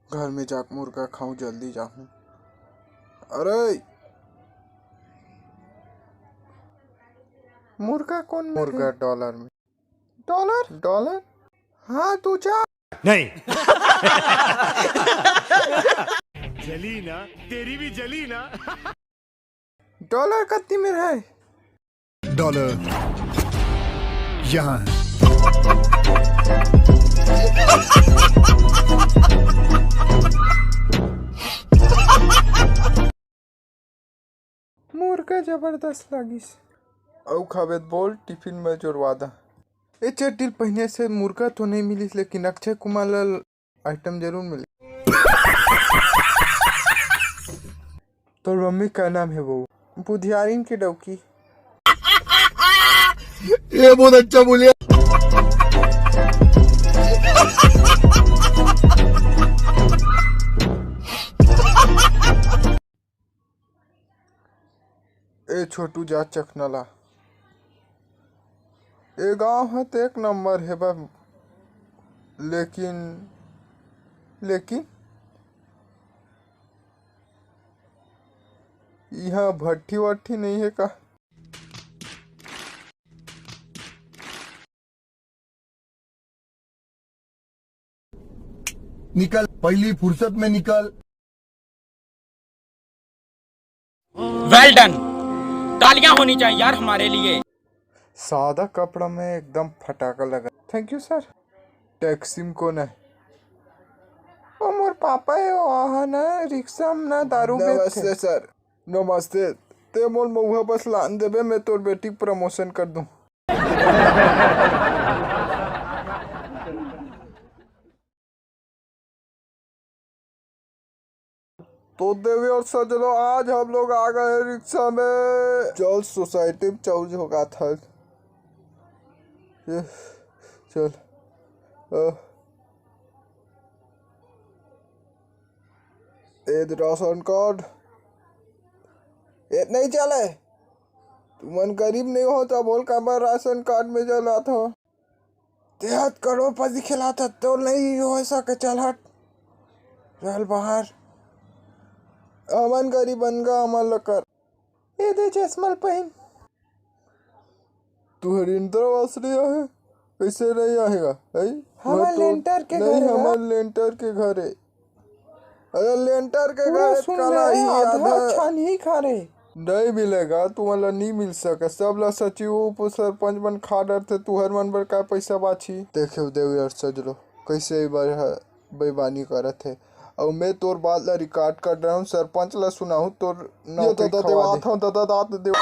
घर में जाके मुर्गा खाऊं, जल्दी जाऊं। अरे मुर्गा कौन में मुर्गा डॉलर में? Dollar dollar? हाँ तू जा। नहीं। जली ना, तेरी भी जली ना। डॉलर कितनी में है? डॉलर यहाँ है। मुर्गा जबरदस्त लागिस। औ खाबे बोल टिफिन में जोड़वा दा। ए चटिल पहने से मुर्गा तो नहीं मिली, लेकिन अक्षय कुमार लाल आइटम जरूर मिली। तो मम्मी का नाम है वो बुधियारिन की डौकी। ये बहुत अच्छा बोलिए। ए छोटू जा चखनला। ए गाँव है तो एक नंबर है बा, लेकिन यहाँ भट्टी वट्टी नहीं है का? निकल, पहली फुर्सत में निकल। वेल डन, तालियां होनी चाहिए यार हमारे लिए। सादा कपड़ा में एकदम फटाका लगा। Thank you sir. टैक्सी में कौन है? ओ मोर पापा है, वहाँ ना रिक्शा में ना दारू बेचते। नमस्ते सर। नमस्ते। ते मोल मऊहा बस लान देबे, मैं तोर बेटी प्रमोशन कर दूं। तो देवी और सजलो, आज हम लोग आ गए रिक्शा में। चल सोसाइटी में चौज होगा था। चल राशन कार्ड ये नहीं चले। तुमन गरीब नहीं होता बोल का मैं राशन कार्ड में चला था। देहात करोड़पति खिलाता तो नहीं हो सके। चल हट, चल बाहर। अमन गरीब बन गा अमन लकर। ये दे चश्मा पहन। तू हरिंद्र वासरिया है, कैसे नहीं आएगा? हमारे लेंटर के घर नहीं, हमारे लेंटर के घर है। अरे लेंटर के घर काला ही आधा अच्छा नहीं खा रहे। नहीं मिलेगा, तुम्हारा नहीं मिल सके। सब ला सचिव उप सरपंच बन खा डर थे, तू हर मन पर का पैसा बाछी। देखे देवी और सजलो कैसे बेईमानी करत है। और मैं तोर बात ला रिकॉर्ड कर रहा हूँ, सरपंच ला सुनाऊँ तोर ना। दादा देवा था, दादा दादा देवा।